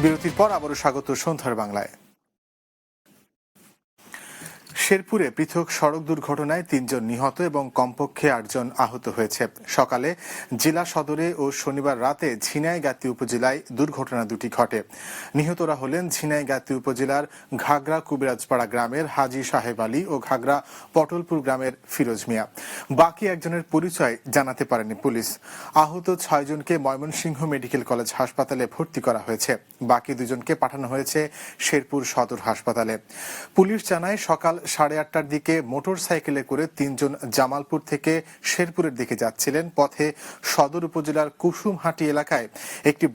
বিরতির পর আবারও স্বাগত সন্ধ্যার বাংলায়। শেরপুরে পৃথক সড়ক দুর্ঘটনায় ৩ জন নিহত এবং কমপক্ষে ৮ জন আহত হয়েছে। সকালে জেলা সদরে ও শনিবার রাতে ঝিনাইগাতী উপজেলায় দুর্ঘটনা দুটি ঘটে। নিহতরা হলেন ঝিনাইগাতী উপজেলার ঘাগড়া কুবিরাজপাড়া গ্রামের হাজী সাহেব আলী ও ঘাগড়া পটলপুর গ্রামের ফিরোজ মিয়া। বাকি একজনের পরিচয় জানাতে পারেনি পুলিশ। আহত ৬ জনকে ময়মনসিংহ মেডিকেল কলেজ হাসপাতালে ভর্তি করা হয়েছে। বাকি ২ জনকে পাঠানো হয়েছে শেরপুর সদর হাসপাতালে। পুলিশ জানায় সকাল 8:30টার দিকে মোটর সাইকেলে করে ৩ জন জামালপুর থেকে শেরপুরের দিকে যাচ্ছিলেন। পথে সদর উপজেলার কুসুমহাটি এলাকায় একটি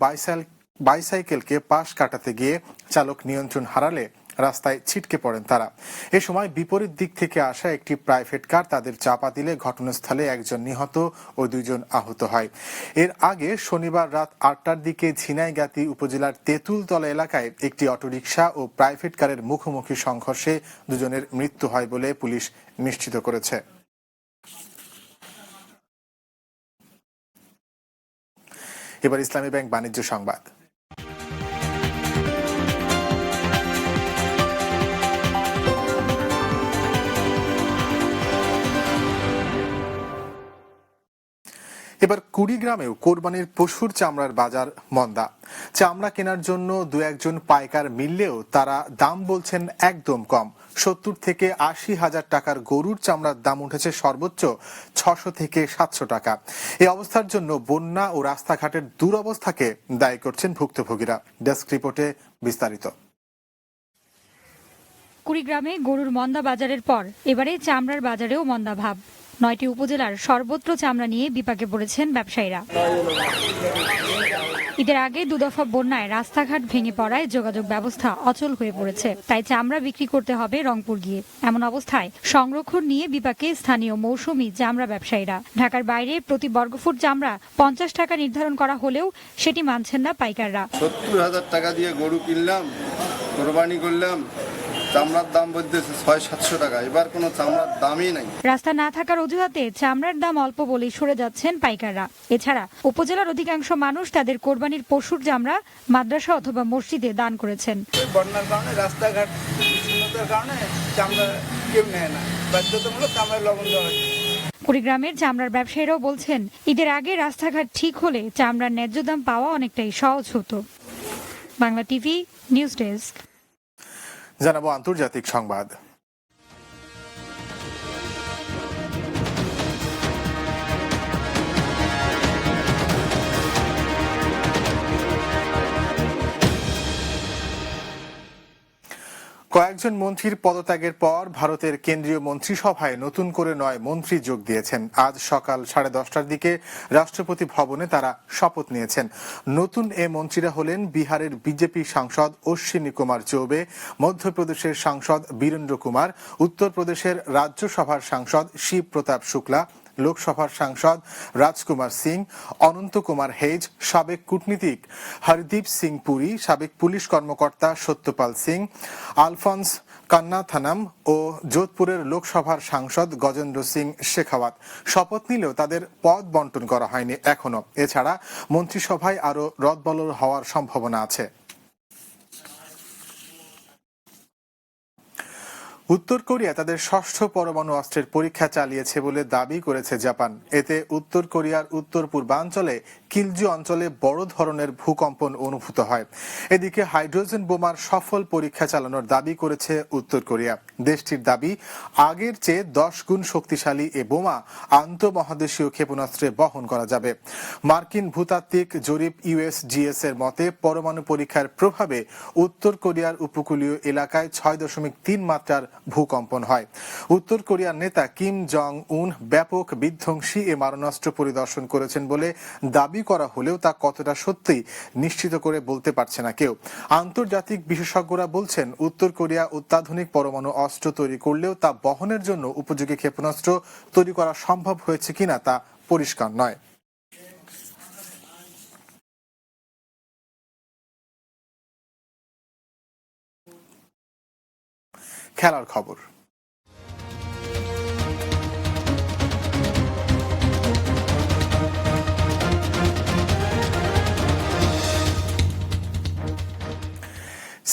বাইসাইকেলকে পাশ কাটাতে গিয়ে চালক নিয়ন্ত্রণ হারালে রাস্তায় ছিটকে পড়েন তারা। এ সময় বিপরীত দিক থেকে আসা একটি প্রাইভেট কার তাদের চাপা দিলে ঘটনাস্থলে একজন নিহত ও ২ জন আহত হয়। এর আগে শনিবার রাত ৮টার দিকে ঝিনাইগাতী উপজেলার তেঁতুলতলা এলাকায় একটি অটোরিকশা ও প্রাইভেট কারের মুখোমুখি সংঘর্ষে ২ জনের মৃত্যু হয় বলে পুলিশ নিশ্চিত করেছে। এবার ইসলামী ব্যাংক বাণিজ্য সংবাদ। এবার কুড়িগ্রামেও কোরবানির পশুর চামড়ার বাজার মন্দা। চামড়া কেনার জন্য ২-১ জন পাইকার মিললেও তারা দাম বলছেন একদম কম। ৭০ থেকে ৮০ হাজার টাকার গরুর চামড়ার দাম উঠেছে সর্বোচ্চ ৬০০ থেকে ৭০০ টাকা। এই অবস্থার জন্য বন্যা ও রাস্তাঘাটের দুরবস্থাকে দায়ী করছেন ভুক্তভোগীরা। ডেস্ক রিপোর্টে বিস্তারিত। কুড়িগ্রামে গরুর মন্দা বাজারের পর এবারে চামড়ার বাজারেও মন্দা ভাব। ৯টি উপজেলার সর্বত্র চামড়া নিয়ে বিপাকে পড়েছেন ব্যবসায়ীরা। ঈদের আগে ২ দফা বন্যায় রাস্তাঘাট ভেঙে পড়ায় যোগাযোগ ব্যবস্থা অচল হয়ে পড়েছে। তাই চামড়া বিক্রি করতে হবে রংপুর গিয়ে। এমন অবস্থায় সংরক্ষণ নিয়ে বিপাকে স্থানীয় মৌসুমি চামড়া ব্যবসায়ীরা। ঢাকার বাইরে প্রতি বর্গফুট চামড়া ৫০ টাকা নির্ধারণ করা হলেও সেটি মানছেন না পাইকাররা। ৭০,০০০ টাকা দিয়ে গরু কিনলাম, কোরবানি করলাম, চামড়ার দাম বলতেছে ৬০০-৭০০ টাকা। এবার কোনো চামড়ার দামই নাই। রাস্তা না থাকার অজুহাতে চামড়ার দাম অল্প বলেই সরে যাচ্ছেন পাইকাররা। এছাড়া উপজেলার অধিকাংশ মানুষ তাদের কোরবানির পশুর চামড়া মাদ্রাসা অথবা মসজিদে দান করেছেন। বন্যার কারণে রাস্তাঘাট বিচ্ছিন্নতার কারণে চামড়া কেউ নেয় না, বাধ্যতামূলক চামড়ায় লবণ দেওয়া হয়। কুড়িগ্রামের চামড়ার ব্যবসায়ীরাও বলছেন ঈদের আগে রাস্তাঘাট ঠিক হলে চামড়ার ন্যায্য দাম পাওয়া অনেকটাই সহজ হতো। Bangla TV news desk. জানাবো আন্তর্জাতিক সংবাদ। কয়েকজন মন্ত্রীর পদত্যাগের পর ভারতের কেন্দ্রীয় মন্ত্রিসভায় নতুন করে ৯ মন্ত্রী যোগ দিয়েছেন। আজ সকাল 10:30টার দিকে রাষ্ট্রপতি ভবনে তারা শপথ নিয়েছেন। নতুন এ মন্ত্রীরা হলেন বিহারের বিজেপি সাংসদ অশ্বিনী কুমার চৌবে, মধ্যপ্রদেশের সাংসদ বীরেন্দ্র কুমার, উত্তরপ্রদেশের রাজ্যসভার সাংসদ শিব প্রতাপ শুক্লা, লোকসভার সাংসদ রাজকুমার সিং, অনন্ত কুমার হেজ, সাবেক কূটনীতিক হরদীপ সিং পুরী, সাবেক পুলিশ কর্মকর্তা সত্যপাল সিং, আলফন্স কান্নাথানাম ও যোধপুরের লোকসভার সাংসদ গজেন্দ্র সিং শেখাওয়াত। শপথ নিলেও তাদের পদ বন্টন করা হয়নি এখনো। এছাড়া মন্ত্রিসভায় আরও রদবদল হওয়ার সম্ভাবনা আছে। উত্তর কোরিয়া তাদের ৬ষ্ঠ পরমাণু অস্ত্রের পরীক্ষা চালিয়েছে বলে দাবি করেছে জাপান। এতে উত্তর কোরিয়ার উত্তর পূর্বাঞ্চলে কিলজু অঞ্চলে বড় ধরনের ভূকম্পন অনুভূত হয়। এদিকে হাইড্রোজেন বোমার সফল পরীক্ষা চালানোর দাবি করেছে উত্তর কোরিয়া। দেশটির দাবি, আগের চেয়ে ১০ গুণ শক্তিশালী এ বোমা আন্তঃমহাদেশীয় ক্ষেপণাস্ত্রে বহন করা যাবে। মার্কিন ভূতাত্ত্বিক জরিপ ইউএসজিএস এর মতে পরমাণু পরীক্ষার প্রভাবে উত্তর কোরিয়ার উপকূলীয় এলাকায় ৬.৩ মাত্রার ভূকম্পন হয়। উত্তর কোরিয়ার নেতা কিম জং উন ব্যাপক বিধ্বংসী এ মারণাস্ত্র পরিদর্শন করেছেন বলে দাবি করা হলেও তা কতটা সত্যি নিশ্চিত করে বলতে পারছে না কেউ। আন্তর্জাতিক বিশেষজ্ঞরা বলছেন উত্তর কোরিয়া অত্যাধুনিক পরমাণু অস্ত্র তৈরি করলেও তা বহনের জন্য উপযোগী ক্ষেপণাস্ত্র তৈরি করা সম্ভব হয়েছে কিনা তা পরিষ্কার নয়। খেলার খবর।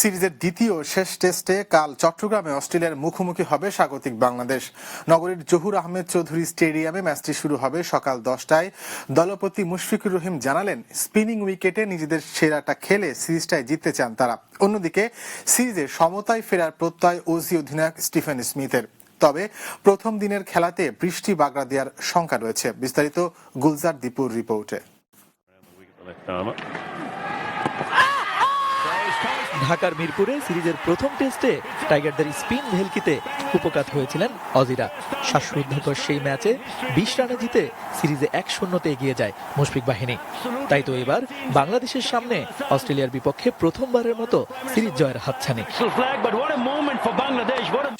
সিরিজের দ্বিতীয় শেষ টেস্টে কাল চট্টগ্রামে অস্ট্রেলিয়ার মুখোমুখি হবে স্বাগতিক বাংলাদেশ। নগরীর জহুর আহমেদ চৌধুরী স্টেডিয়ামে ম্যাচটি শুরু হবে সকাল 10টায়। দলপতি মুশফিকুর রহিম জানালেন, স্পিনিং উইকেটে নিজেদের সেরাটা খেলে সিরিজটায় জিততে চান তারা। অন্যদিকে সিরিজে সমতায় ফেরার প্রত্যয় অজি অধিনায়ক স্টিফেন স্মিথের। তবে প্রথম দিনের খেলাতে বৃষ্টি বাগড়া দেওয়ার শঙ্কা রয়েছে। বিস্তারিত গুলজার দীপুর রিপোর্টে। ঢাকার মিরপুরে সিরিজের প্রথম টেস্টে টাইগারদের স্পিন ভেলকিতে উপকাত হয়েছিলেন অজিরা। শ্বাসরুদ্ধকর সেই ম্যাচে 20 রানে জিতে সিরিজে 1-0 এগিয়ে যায় মুশফিক বাহিনী। তাই তো এবার বাংলাদেশের সামনে অস্ট্রেলিয়ার বিপক্ষে প্রথমবারের মতো সিরিজ জয়ের হাতছানি।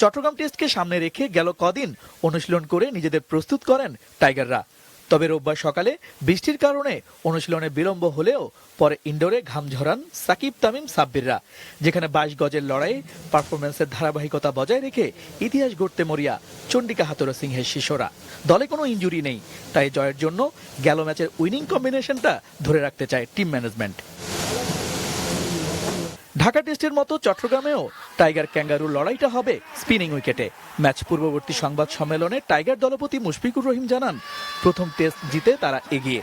চট্টগ্রাম টেস্টকে সামনে রেখে গেল কদিন অনুশীলন করে নিজেদের প্রস্তুত করেন টাইগাররা। তবে রোববার সকালে বৃষ্টির কারণে অনুশীলনে বিলম্ব হলেও পরে ইনডোরে ঘাম ঝরান সাকিব তামিম সাব্বিররা, যেখানে 22 গজের লড়াই পারফরম্যান্সের ধারাবাহিকতা বজায় রেখে ইতিহাস গড়তে মরিয়া চন্ডিকা হাথুরু সিংহের শিষ্যরা। দলে কোনো ইনজুরি নেই, তাই জয়ের জন্য গেল ম্যাচের উইনিং কম্বিনেশনটা ধরে রাখতে চায় টিম ম্যানেজমেন্ট। ঢাকা টেস্টের মতো চট্টগ্রামেও টাইগার ক্যাঙ্গারুর লড়াইটা হবে স্পিনিং উইকেটে। ম্যাচ পূর্ববর্তী সংবাদ সম্মেলনে টাইগার দলপতি মুশফিকুর রহিম জানান, প্রথম টেস্ট জিতে তারা এগিয়ে।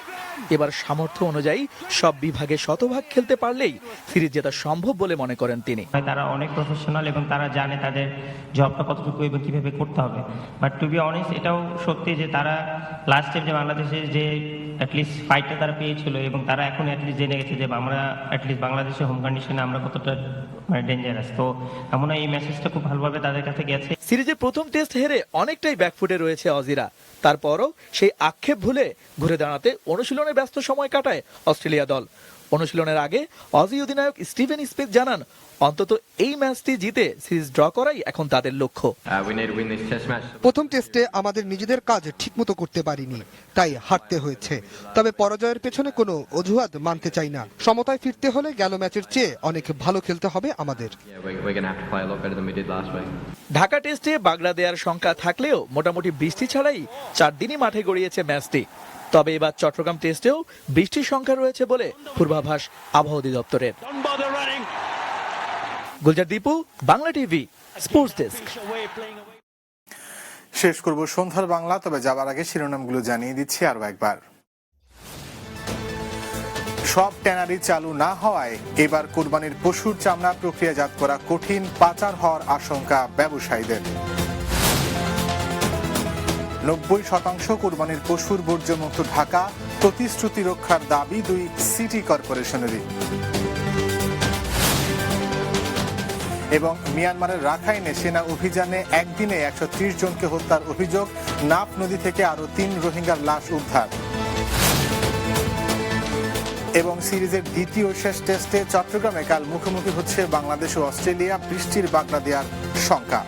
এবার সামর্থ্য অনুযায়ী সব বিভাগে শতভাগ খেলতে পারলেই সিরিজ জেতা সম্ভব বলে মনে করেন তিনি। তারা অনেক প্রফেশনাল এবং তারা জানে তাদের জবটা কতটুকু এবং কিভাবে করতে হবে। বাট টু বি অনেস্ট, এটাও সত্যি যে তারা লাস্ট টাইম যে বাংলাদেশের যে অ্যাটলিস্ট ফাইটটা তারা পেয়েছিল এবং তারা এখন অ্যাটলিস্ট জেনে গেছে যে আমরা অ্যাটলিস্ট বাংলাদেশের হোম কন্ডিশনে আমরা কতটা ডেঞ্জারাস। তো এমন এই মেসেজটা খুব ভালোভাবে তাদের কাছে গেছে। সিরিজে প্রথম টেস্ট হেরে অনেকটাই ব্যাকফুটে রয়েছে অজিরা। তারপরও সেই আক্ষেপ ভুলে ঘুরে দাঁড়াতে অনুশীলনে ব্যস্ত সময় কাটায় অস্ট্রেলিয়া দল। অনুশীলনের আগে অজি অধিনায়ক স্টিফেন স্মিথ জানান, অন্তত এই ম্যাচটি জিতে সিরিজ ড্র করাই এখন তাদের লক্ষ্য। প্রথম টেস্টে আমাদের নিজেদের কাজ ঠিকমতো করতে পারিনি, তাই হারতে হয়েছে। তবে পরাজয়ের পেছনে কোনো অজুহাত মানতে চাই না। সমতায় ফিরতে হলে গেল ম্যাচের চেয়ে অনেক ভালো খেলতে হবে আমাদের। ঢাকা টেস্টে বাগড়া দেওয়ার শঙ্কা থাকলেও মোটামুটি বৃষ্টি ছাড়াই 4 দিনই মাঠে গড়িয়েছে ম্যাচটি। তবে এবার চট্টগ্রাম টেস্টেও বৃষ্টির সংখ্যা রয়েছে বলে পূর্বাভাস আবহাওয়া অধিদপ্তরের। Gulzar Dipu, Bangla TV, sports desk. শেষ করব সন্ধ্যার বাংলা, তবে যাবার আগে শিরোনামগুলো জানিয়ে দিচ্ছি আরো একবার। সব ট্যানারি চালু না হওয়ায় এবার কোরবানির পশুর চামড়া প্রক্রিয়াজাত করা কঠিন, পাচার হওয়ার আশঙ্কা ব্যবসায়ীদের। 90% কোরবানির পশুর বর্জ্যমুক্ত ঢাকা, প্রতিশ্রুতি রক্ষার দাবি 2 সিটি কর্পোরেশনেরই। এবং মিয়ানমারের রাখাইনে সেনা অভিযানে একদিনে 130 জনকে হত্যার অভিযোগ, নাফ নদী থেকে আরো 3 রোহিঙ্গার লাশ উদ্ধার। এবং সিরিজের দ্বিতীয় শেষ টেস্টে চট্টগ্রামে কাল মুখোমুখি হচ্ছে বাংলাদেশ ও অস্ট্রেলিয়া, বৃষ্টির বাগড়া দেওয়ার শঙ্কা।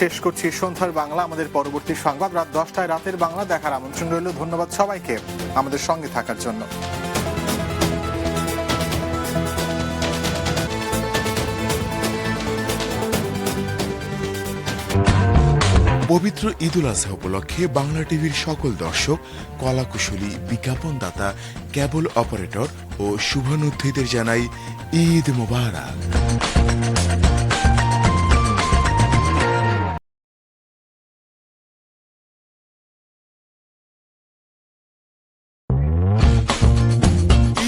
শেষ করছি সন্ধ্যার বাংলা। আমাদের পরবর্তী সংবাদ রাত 10টায় রাতের বাংলা দেখার আমন্ত্রণ রইল। ধন্যবাদ সবাইকে আমাদের সঙ্গে থাকার জন্য। পবিত্র ঈদুল আজহা উপলক্ষে বাংলা টিভির সকল দর্শক, কলাকুশলী, বিজ্ঞাপনদাতা, কেবল অপারেটর ও শুভানুধ্যায়ীদের জানাই ঈদ মোবারক।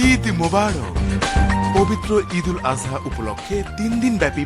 ঈদ মোবারক। পবিত্র ঈদুল আজহা উপলক্ষে 3 দিন ব্যাপী